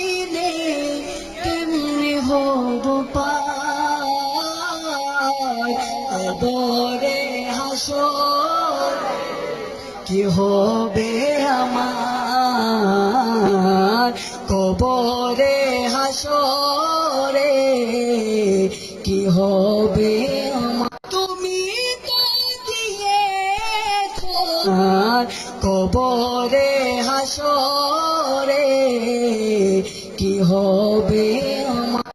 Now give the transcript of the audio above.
দিনে কেমনে হব পার কবরে হাসর কি হবে আমার কবরে হাসরে কি হবে আমার তুমি দিয়েছো কবরে হাসরে কি হবে আমার